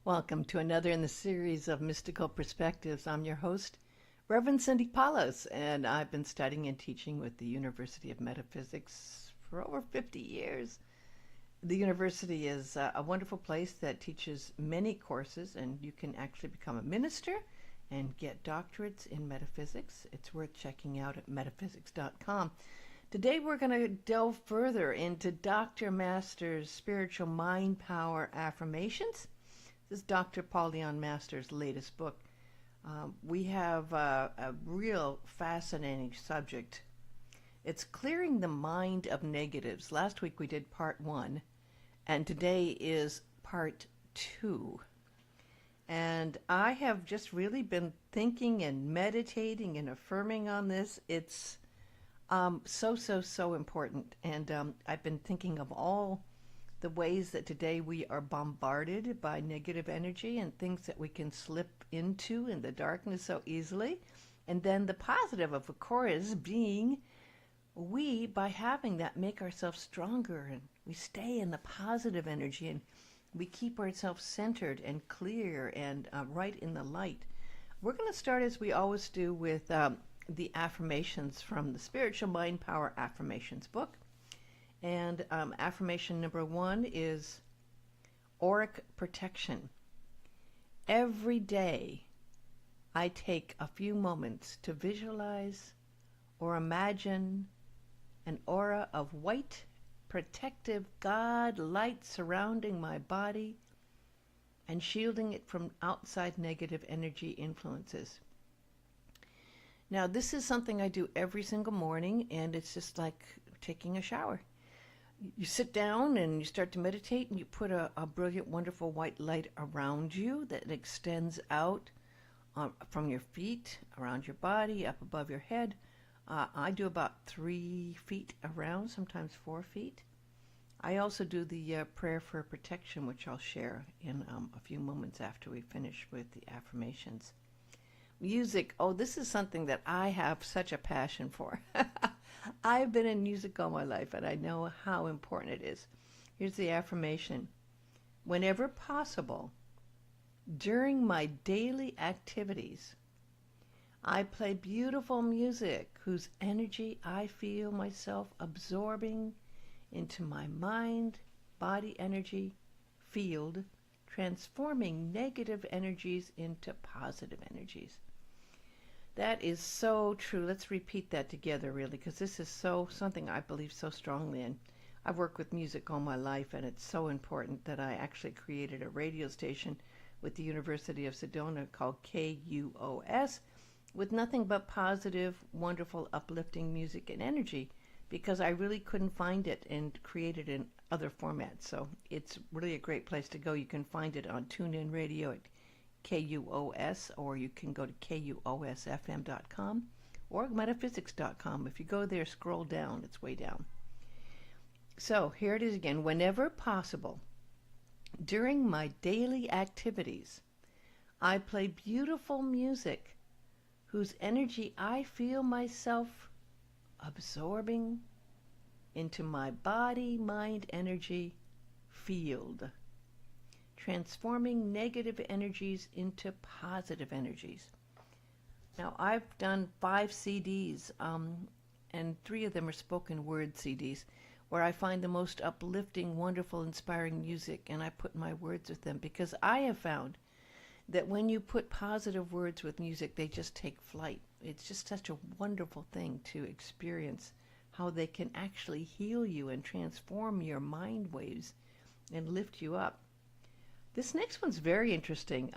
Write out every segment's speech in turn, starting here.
Welcome to another in the series of Mystical Perspectives. I'm your host, Reverend Cindy Palos, and I've been studying and teaching with the University of Metaphysics for over 50 years. The university is a wonderful place that teaches many courses, and you can actually become a minister and get doctorates in metaphysics. It's worth checking out at metaphysics.com. Today we're going to delve further into Dr. Masters' Spiritual Mind Power Affirmations. This is Dr. Paul Leon Masters' latest book. We have a real fascinating subject. It's clearing the mind of negatives. Last week we did part 1, and today is part 2. And I have just really been thinking and meditating and affirming on this. It's so important. And I've been thinking of all the ways that today we are bombarded by negative energy and things that we can slip into in the darkness so easily. And then the positive, of course, being we, by having that, make ourselves stronger, and we stay in the positive energy, and we keep ourselves centered and clear and right in the light. We're going to start, as we always do, with the affirmations from the Spiritual Mind Power Affirmations book. And affirmation number 1 is auric protection. Every day I take a few moments to visualize or imagine an aura of white, protective God light surrounding my body and shielding it from outside negative energy influences. Now, this is something I do every single morning, and it's just like taking a shower. You sit down and you start to meditate, and you put a brilliant, wonderful white light around you that extends out from your feet, around your body, up above your head. I do about 3 feet around, sometimes 4 feet. I also do the prayer for protection, which I'll share in a few moments after we finish with the affirmations. Music, this is something that I have such a passion for. I've been in music all my life, and I know how important it is. Here's the affirmation. Whenever possible, during my daily activities, I play beautiful music whose energy I feel myself absorbing into my mind, body energy field, transforming negative energies into positive energies. That is so true. Let's repeat that together, really, because this is something I believe so strongly in. I've worked with music all my life, and it's so important that I actually created a radio station with the University of Sedona called KUOS, with nothing but positive, wonderful, uplifting music and energy, because I really couldn't find it and create it in other formats. So it's really a great place to go. You can find it on TuneIn Radio at KUOS, or you can go to KUOSFM.com or metaphysics.com. If you go there, scroll down, it's way down. So here it is again. Whenever possible, during my daily activities, I play beautiful music whose energy I feel myself absorbing into my body, mind, energy field, transforming negative energies into positive energies. Now, I've done 5 CDs, and 3 of them are spoken word CDs, where I find the most uplifting, wonderful, inspiring music, and I put my words with them, because I have found that when you put positive words with music, they just take flight. It's just such a wonderful thing to experience, how they can actually heal you and transform your mind waves and lift you up. This next one's very interesting.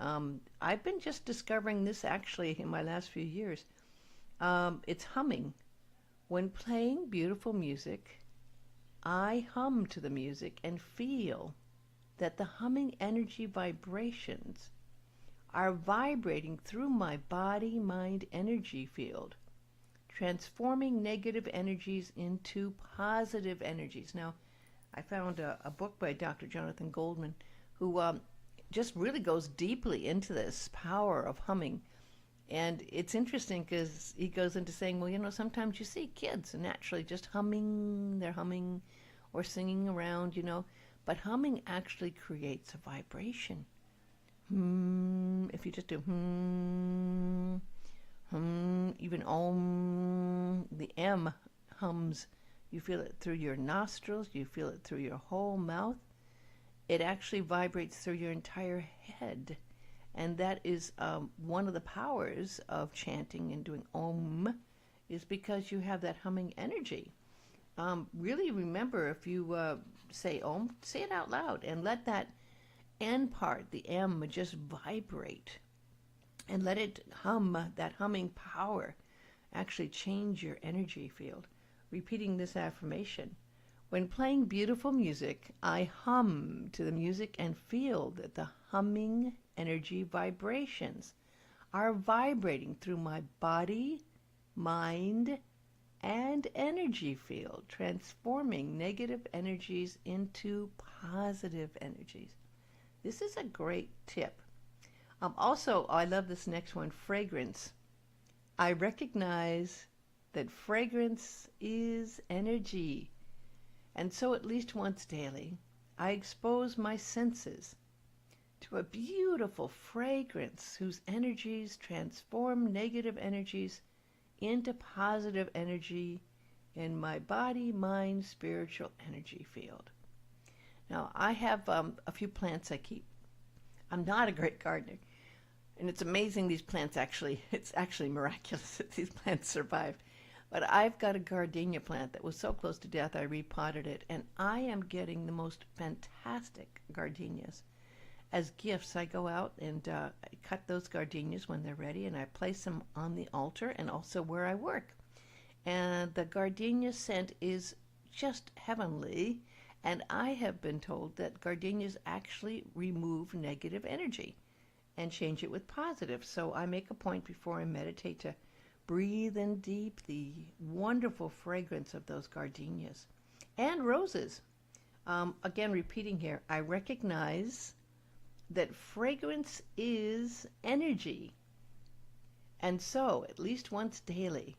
I've been just discovering this actually in my last few years. It's humming. When playing beautiful music, I hum to the music and feel that the humming energy vibrations are vibrating through my body, mind, energy field, transforming negative energies into positive energies. Now, I found a book by Dr. Jonathan Goldman, who just really goes deeply into this power of humming. And it's interesting because he goes into saying, well, sometimes you see kids naturally just humming, they're humming or singing around, but humming actually creates a vibration If you just do even om, the M hums. You feel it through your nostrils, you feel it through your whole mouth. It actually vibrates through your entire head. And that is one of the powers of chanting and doing om, is because you have that humming energy. Really remember, if you say om, say it out loud and let that N part, the M, just vibrate. And let it hum, that humming power, actually change your energy field. Repeating this affirmation. When playing beautiful music, I hum to the music and feel that the humming energy vibrations are vibrating through my body, mind, and energy field, transforming negative energies into positive energies. This is a great tip. Also, I love this next one, fragrance. I recognize that fragrance is energy. And so at least once daily, I expose my senses to a beautiful fragrance whose energies transform negative energies into positive energy in my body, mind, spiritual energy field. Now, I have a few plants I keep. I'm not a great gardener. And it's amazing these plants it's actually miraculous that these plants survived. But I've got a gardenia plant that was so close to death I repotted it, and I am getting the most fantastic gardenias. As gifts, I go out and I cut those gardenias when they're ready, and I place them on the altar and also where I work. And the gardenia scent is just heavenly, and I have been told that gardenias actually remove negative energy and change it with positive. So I make a point before I meditate to breathe in deep the wonderful fragrance of those gardenias and roses. Again, repeating here, I recognize that fragrance is energy. And so, at least once daily,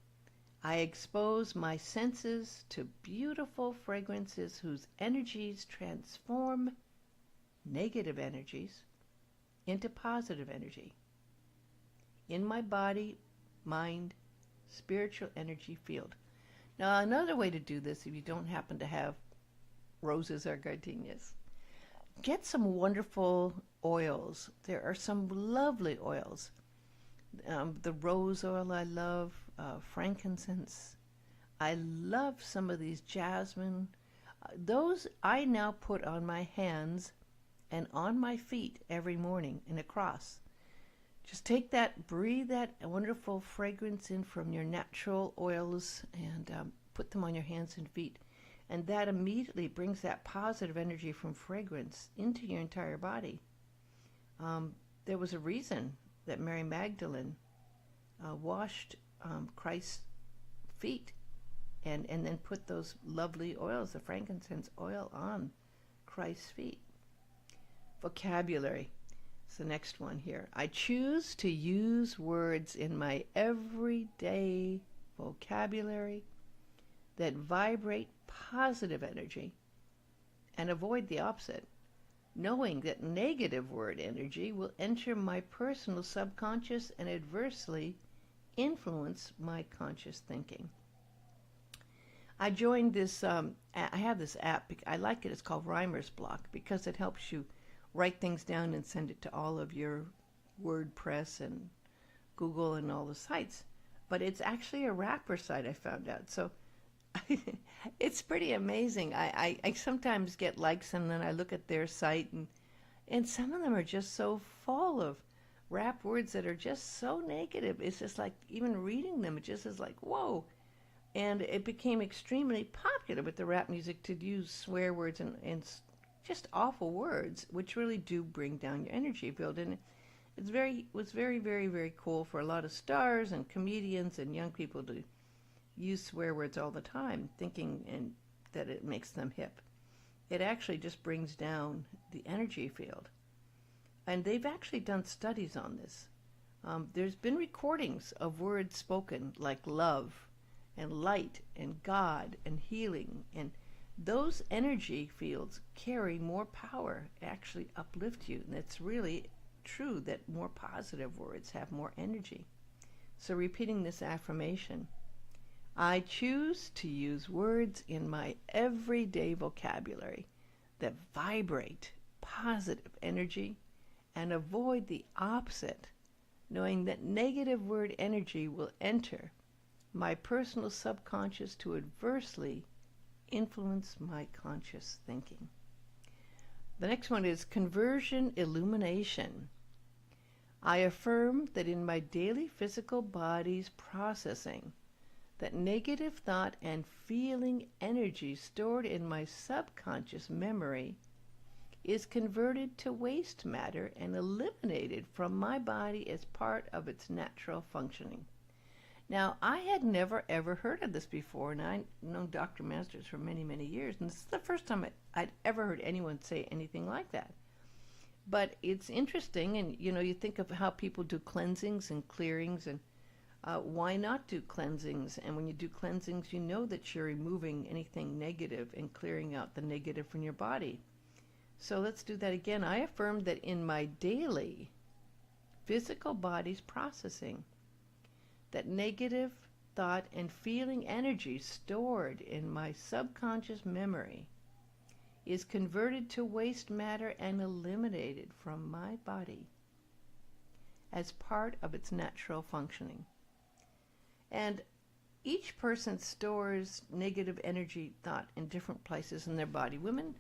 I expose my senses to beautiful fragrances whose energies transform negative energies into positive energy in my body, mind, spiritual energy field. Now, another way to do this, if you don't happen to have roses or gardenias, get some wonderful oils. There are some lovely oils. The rose oil I love, frankincense. I love some of these jasmine. Those I now put on my hands and on my feet every morning in a cross. Just take that, breathe that wonderful fragrance in from your natural oils and put them on your hands and feet. And that immediately brings that positive energy from fragrance into your entire body. There was a reason that Mary Magdalene washed Christ's feet and then put those lovely oils, the frankincense oil, on Christ's feet. Vocabulary. It's the next one here. I choose to use words in my everyday vocabulary that vibrate positive energy and avoid the opposite, knowing that negative word energy will enter my personal subconscious and adversely influence my conscious thinking. I joined this, I have this app, I like it, it's called Rhymer's Block, because it helps you write things down and send it to all of your WordPress and Google and all the sites. But it's actually a rapper site, I found out. So it's pretty amazing. I sometimes get likes and then I look at their site and some of them are just so full of rap words that are just so negative. It's just like, even reading them, it just is like, whoa. And it became extremely popular with the rap music to use swear words and just awful words, which really do bring down your energy field. And it was very, very, very cool for a lot of stars and comedians and young people to use swear words all the time, thinking that it makes them hip. It actually just brings down the energy field. And they've actually done studies on this. There's been recordings of words spoken like love and light and God and healing, and those energy fields carry more power, actually uplift you. And it's really true that more positive words have more energy. So repeating this affirmation, I choose to use words in my everyday vocabulary that vibrate positive energy and avoid the opposite, knowing that negative word energy will enter my personal subconscious to adversely influence my conscious thinking. The next one is conversion illumination. I affirm that in my daily physical body's processing, that negative thought and feeling energy stored in my subconscious memory is converted to waste matter and eliminated from my body as part of its natural functioning. Now, I had never ever heard of this before, and I've known Dr. Masters for many, many years, and this is the first time I'd ever heard anyone say anything like that. But it's interesting, and you think of how people do cleansings and clearings, and why not do cleansings? And when you do cleansings, you know that you're removing anything negative and clearing out the negative from your body. So let's do that again. I affirm that in my daily physical body's processing, that negative thought and feeling energy stored in my subconscious memory is converted to waste matter and eliminated from my body as part of its natural functioning. And each person stores negative energy thought in different places in their body. Women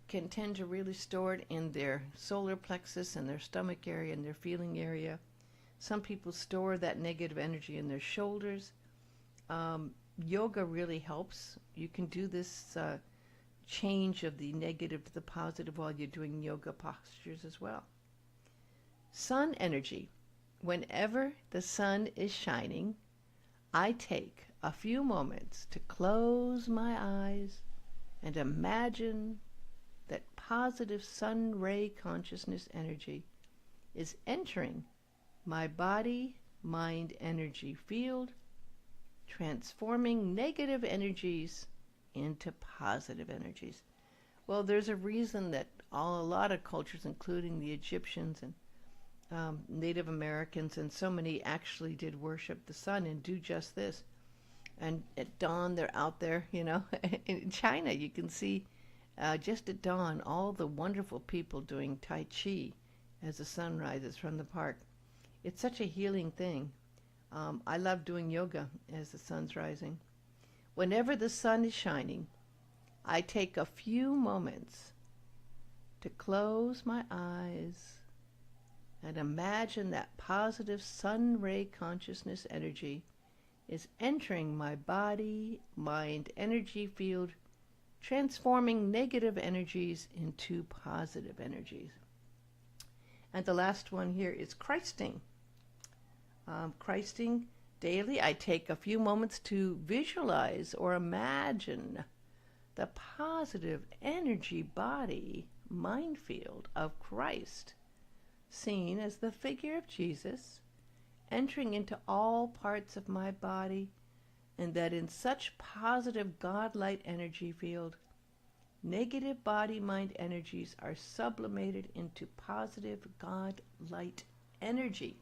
can tend to really store it in their solar plexus and their stomach area and their feeling area. Some people store that negative energy in their shoulders. Yoga really helps. You can do this change of the negative to the positive while you're doing yoga postures as well. Sun energy. Whenever the sun is shining, I take a few moments to close my eyes and imagine that positive sun ray consciousness energy is entering my body, mind, energy field, transforming negative energies into positive energies. Well, there's a reason that a lot of cultures, including the Egyptians and Native Americans and so many, actually did worship the sun and do just this. And at dawn, they're out there, In China, you can see just at dawn all the wonderful people doing Tai Chi as the sun rises from the park. It's such a healing thing. I love doing yoga as the sun's rising. Whenever the sun is shining, I take a few moments to close my eyes and imagine that positive sun ray consciousness energy is entering my body, mind, energy field, transforming negative energies into positive energies. And the last one here is Christing. Christing daily, I take a few moments to visualize or imagine the positive energy body mind field of Christ, seen as the figure of Jesus, entering into all parts of my body, and that in such positive God-light energy field, negative body-mind energies are sublimated into positive God-light energy.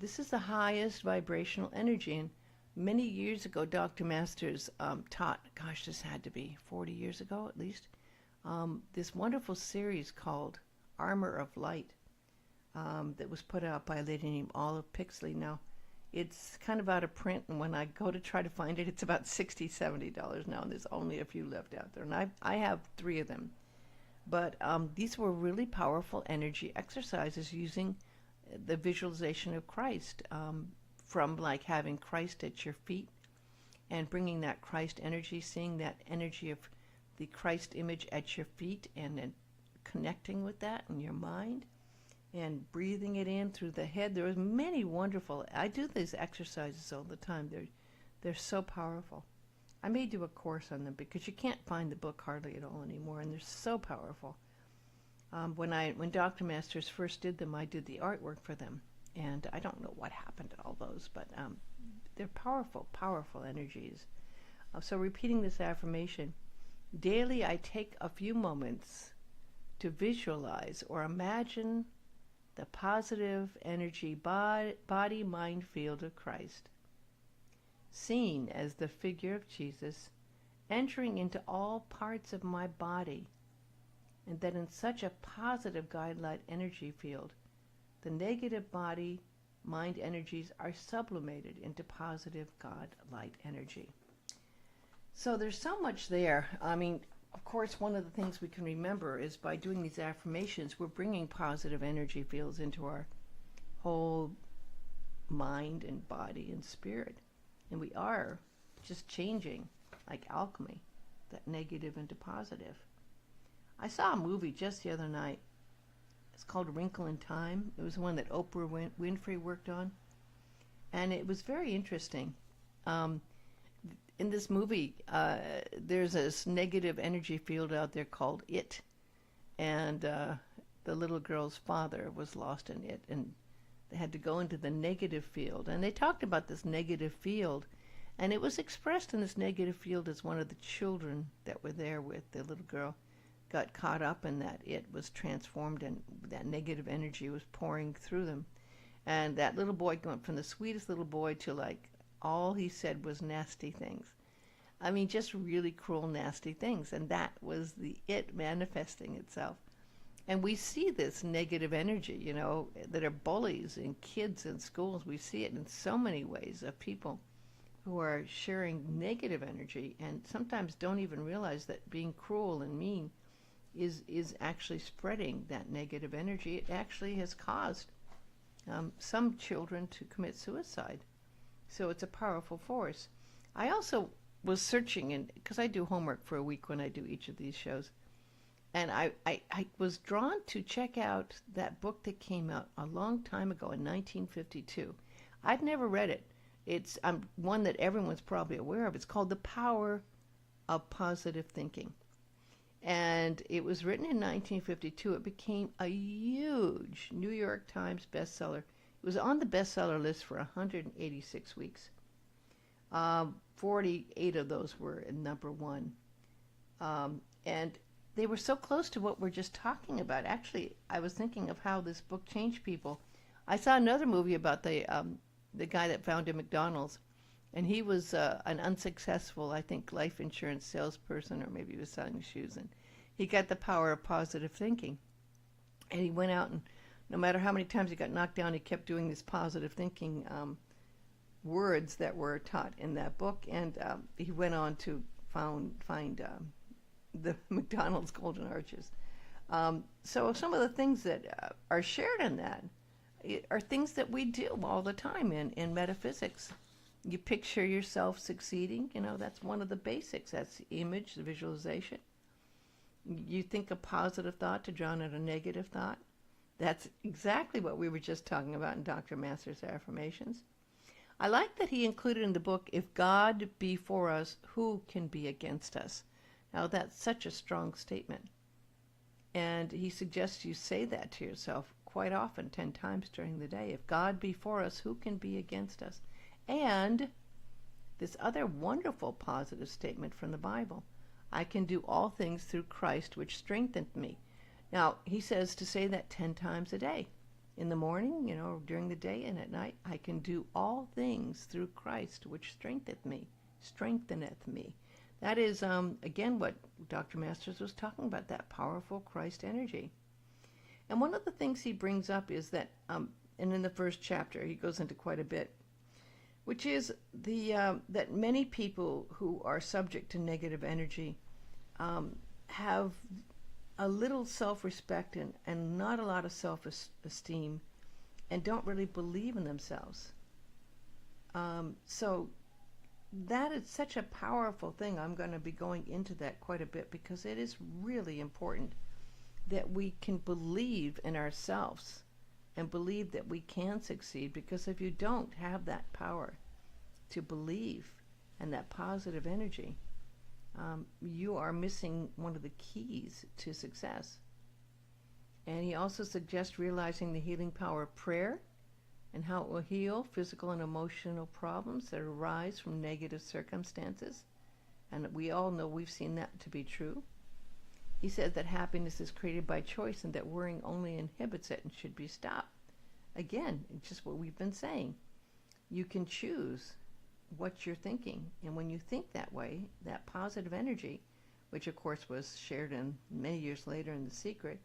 This is the highest vibrational energy, and many years ago, Dr. Masters taught, this had to be 40 years ago at least, this wonderful series called Armor of Light that was put out by a lady named Olive Pixley. Now, it's kind of out of print, and when I go to try to find it, it's about $60, $70 now, and there's only a few left out there, and I have 3 of them. But these were really powerful energy exercises using the visualization of Christ, from like having Christ at your feet and bringing that Christ energy, seeing that energy of the Christ image at your feet, and then connecting with that in your mind and breathing it in through the head. There are many wonderful, I do these exercises all the time. They're so powerful. I may do a course on them because you can't find the book hardly at all anymore, and they're so powerful. When Dr. Masters first did them, I did the artwork for them, and I don't know what happened to all those, but they're powerful, powerful energies. So repeating this affirmation, daily I take a few moments to visualize or imagine the positive energy body-mind field of Christ, seen as the figure of Jesus, entering into all parts of my body, and that in such a positive guide-light energy field, the negative body-mind energies are sublimated into positive God-light energy. So there's so much there. I mean, of course, one of the things we can remember is by doing these affirmations, we're bringing positive energy fields into our whole mind and body and spirit. And we are just changing, like alchemy, that negative into positive. I saw a movie just the other night. It's called A Wrinkle in Time. It was one that Oprah Winfrey worked on. And it was very interesting. In this movie, there's this negative energy field out there called it. And the little girl's father was lost in it. And they had to go into the negative field. And they talked about this negative field. And it was expressed in this negative field as one of the children that were there with the little girl got caught up in that. It was transformed and that negative energy was pouring through them. And that little boy went from the sweetest little boy to like all he said was nasty things. I mean, just really cruel, nasty things. And that was the it manifesting itself. And we see this negative energy, you know, that are bullies and kids in schools. We see it in so many ways of people who are sharing negative energy and sometimes don't even realize that being cruel and mean is actually spreading that negative energy. It actually has caused some children to commit suicide. So it's a powerful force. I also was searching, because I do homework for a week when I do each of these shows, and I was drawn to check out that book that came out a long time ago in 1952. I'd never read it. It's one that everyone's probably aware of. It's called The Power of Positive Thinking. And it was written in 1952. It became a huge New York Times bestseller. It was on the bestseller list for 186 weeks. 48 of those were in number one. And they were so close to what we're just talking about. Actually, I was thinking of how this book changed people. I saw another movie about the guy that founded McDonald's. And he was an unsuccessful, I think, life insurance salesperson, or maybe he was selling shoes. And he got the power of positive thinking. And he went out and no matter how many times he got knocked down, he kept doing these positive thinking words that were taught in that book. And he went on to find the McDonald's Golden Arches. So some of the things that are shared in that are things that we do all the time in metaphysics. You picture yourself succeeding, you know, that's one of the basics. That's the image, the visualization. You think a positive thought to drown out a negative thought. That's exactly what we were just talking about in Dr. Masters' affirmations. I like that he included in the book, if God be for us, who can be against us? Now that's such a strong statement. And he suggests you say that to yourself quite often, 10 times during the day. If God be for us, who can be against us? And this other wonderful positive statement from the Bible, I can do all things through Christ, which strengtheneth me. Now, he says to say that 10 times a day. In the morning, you know, during the day and at night, I can do all things through Christ, which strengtheneth me. That is, again, what Dr. Masters was talking about, that powerful Christ energy. And one of the things he brings up is that, and in the first chapter, he goes into quite a bit, which is that many people who are subject to negative energy have a little self-respect and not a lot of self-esteem and don't really believe in themselves. So that is such a powerful thing. I'm going to be going into that quite a bit because it is really important that we can believe in ourselves and believe that we can succeed, because if you don't have that power to believe and that positive energy, you are missing one of the keys to success. And he also suggests realizing the healing power of prayer and how it will heal physical and emotional problems that arise from negative circumstances. And we all know we've seen that to be true. He says that happiness is created by choice and that worrying only inhibits it and should be stopped. Again, it's just what we've been saying. You can choose what you're thinking. And when you think that way, that positive energy, which of course was shared in many years later in The Secret,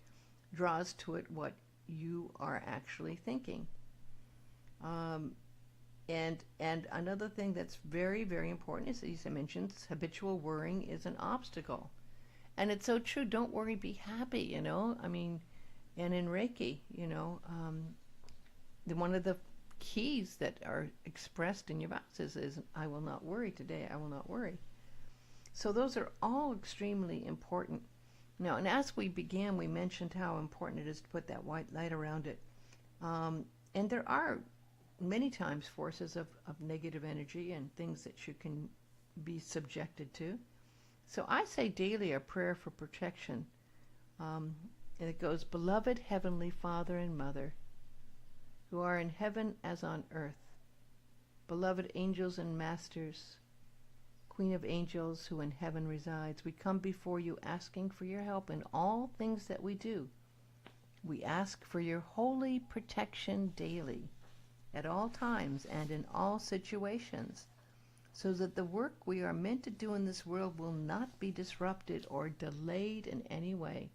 draws to it what you are actually thinking. And another thing that's very, very important is, as I mentioned, habitual worrying is an obstacle. And it's so true. Don't worry, be happy, you know. I mean, and in Reiki, you know, one of the keys that are expressed in your vows is I will not worry today. I will not worry. So those are all extremely important. Now, and as we began, we mentioned how important it is to put that white light around it. And there are many times forces of negative energy and things that you can be subjected to. So I say daily a prayer for protection. And it goes, Beloved Heavenly Father and Mother, who are in heaven as on earth, beloved angels and masters, Queen of angels who in heaven resides, we come before you asking for your help in all things that we do. We ask for your holy protection daily, at all times and in all situations, so that the work we are meant to do in this world will not be disrupted or delayed in any way,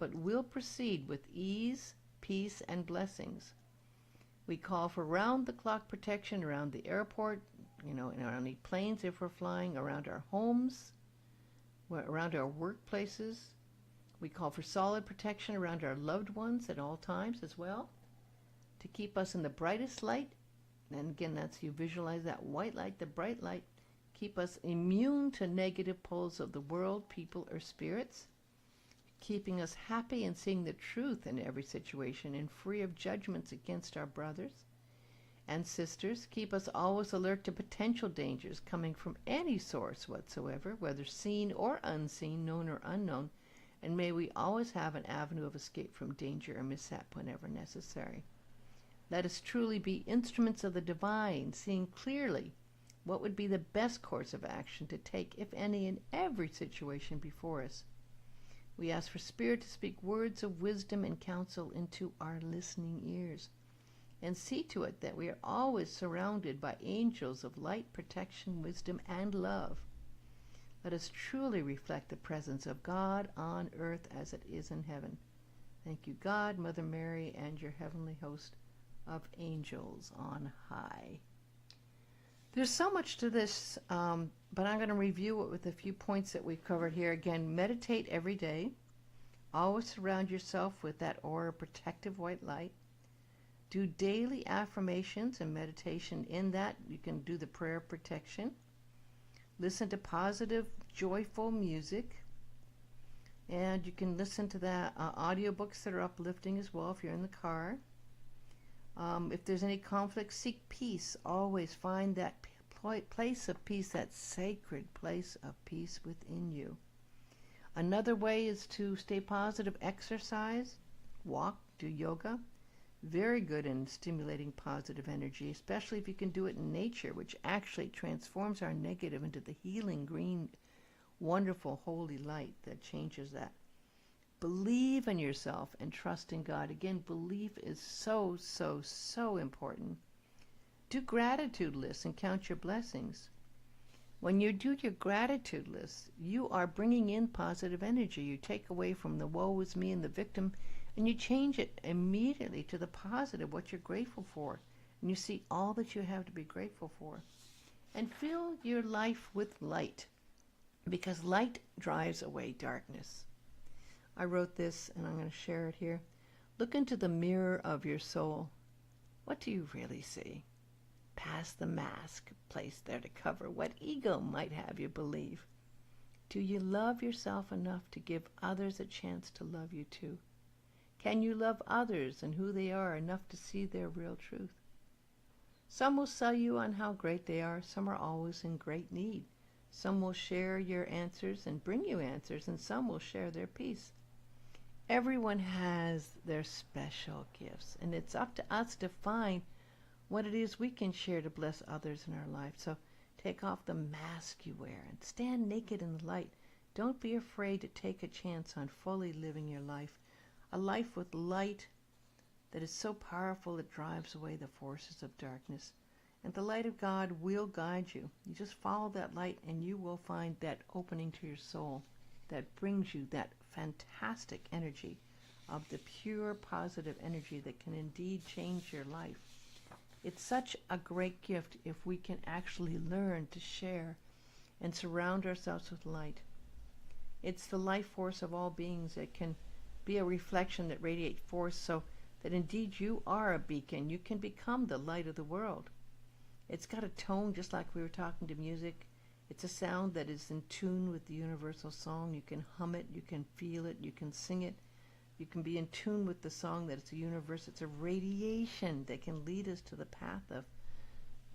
but will proceed with ease, peace, and blessings. We call for round-the-clock protection around the airport, you know, and around the planes if we're flying, around our homes, around our workplaces. We call for solid protection around our loved ones at all times as well, to keep us in the brightest light. And again, that's, you visualize that white light, the bright light, keep us immune to negative poles of the world, people, or spirits, keeping us happy and seeing the truth in every situation and free of judgments against our brothers and sisters. Keep us always alert to potential dangers coming from any source whatsoever, whether seen or unseen, known or unknown, and may we always have an avenue of escape from danger or mishap whenever necessary. Let us truly be instruments of the divine, seeing clearly what would be the best course of action to take, if any, in every situation before us. We ask for Spirit to speak words of wisdom and counsel into our listening ears, and see to it that we are always surrounded by angels of light, protection, wisdom, and love. Let us truly reflect the presence of God on earth as it is in heaven. Thank you, God, Mother Mary, and your heavenly host of angels on high. There's so much to this, but I'm going to review it with a few points that we've covered here. Again, meditate every day. Always surround yourself with that aura of protective white light. Do daily affirmations and meditation. In that, you can do the prayer of protection. Listen to positive, joyful music. And you can listen to that audiobooks that are uplifting as well if you're in the car. If there's any conflict, seek peace. Always find that place of peace, that sacred place of peace within you. Another way is to stay positive. Exercise, walk, do yoga. Very good in stimulating positive energy, especially if you can do it in nature, which actually transforms our negative into the healing, green, wonderful, holy light that changes that. Believe in yourself and trust in God. Again, belief is so, so, so important. Do gratitude lists and count your blessings. When you do your gratitude list, you are bringing in positive energy. You take away from the woe is me and the victim, and you change it immediately to the positive, what you're grateful for. And you see all that you have to be grateful for. And fill your life with light, because light drives away darkness. I wrote this, and I'm going to share it here. Look into the mirror of your soul. What do you really see? Past the mask placed there to cover what ego might have you believe. Do you love yourself enough to give others a chance to love you too? Can you love others and who they are enough to see their real truth? Some will sell you on how great they are. Some are always in great need. Some will share your answers and bring you answers, and some will share their peace. Everyone has their special gifts, and it's up to us to find what it is we can share to bless others in our life. So take off the mask you wear and stand naked in the light. Don't be afraid to take a chance on fully living your life, a life with light that is so powerful it drives away the forces of darkness. And the light of God will guide you. You just follow that light and you will find that opening to your soul that brings you that fantastic energy of the pure positive energy that can indeed change your life. It's such a great gift if we can actually learn to share and surround ourselves with light. It's the life force of all beings that can be a reflection that radiates forth so that indeed you are a beacon. You can become the light of the world. It's got a tone just like we were talking to music. It's a sound that is in tune with the universal song. You can hum it, you can feel it, you can sing it. You can be in tune with the song that it's a universe. It's a radiation that can lead us to the path of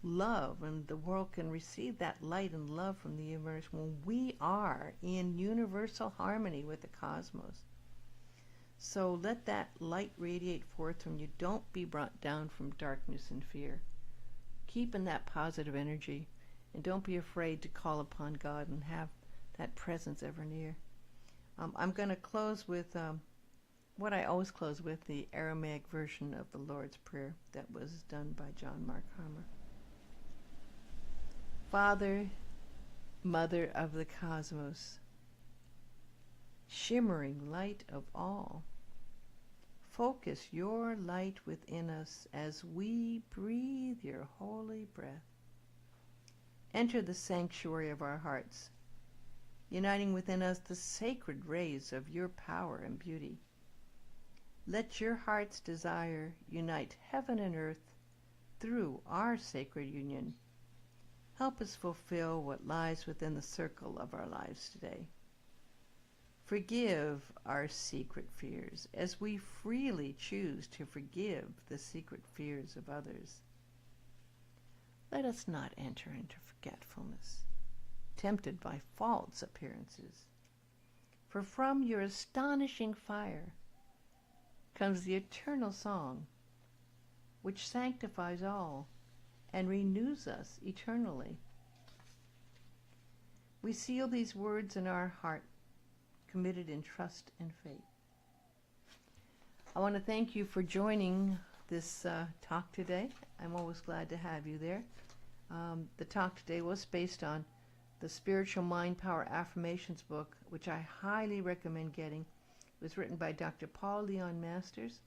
love, and the world can receive that light and love from the universe when we are in universal harmony with the cosmos. So let that light radiate forth from you. Don't be brought down from darkness and fear. Keep in that positive energy, and don't be afraid to call upon God and have that presence ever near. I'm going to close with what I always close with, the Aramaic version of the Lord's Prayer that was done by John Mark Harmer. Father, Mother of the cosmos, shimmering light of all, focus your light within us as we breathe your holy breath. Enter the sanctuary of our hearts, uniting within us the sacred rays of your power and beauty. Let your heart's desire unite heaven and earth through our sacred union. Help us fulfill what lies within the circle of our lives today. Forgive our secret fears as we freely choose to forgive the secret fears of others. Let us not enter into forgetfulness, tempted by false appearances. For from your astonishing fire comes the eternal song, which sanctifies all and renews us eternally. We seal these words in our heart, committed in trust and faith. I want to thank you for joining this talk today. I'm always glad to have you there. The talk today was based on the Spiritual Mind Power Affirmations book, which I highly recommend getting. It was written by Dr. Paul Leon Masters.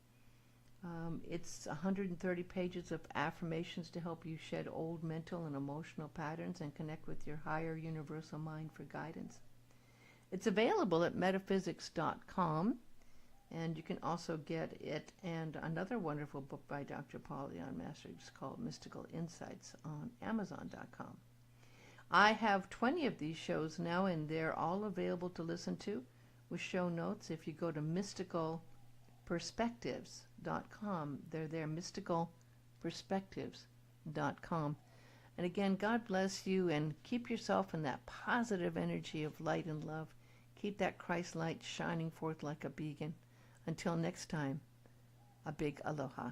It's 130 pages of affirmations to help you shed old mental and emotional patterns and connect with your higher universal mind for guidance. It's available at metaphysics.com, and you can also get it and another wonderful book by Dr. Paul Leon Masters called Mystical Insights on Amazon.com. I have 20 of these shows now, and they're all available to listen to with show notes. If you go to mysticalperspectives.com, they're there, mysticalperspectives.com. And again, God bless you, and keep yourself in that positive energy of light and love. Keep that Christ light shining forth like a beacon. Until next time, a big aloha.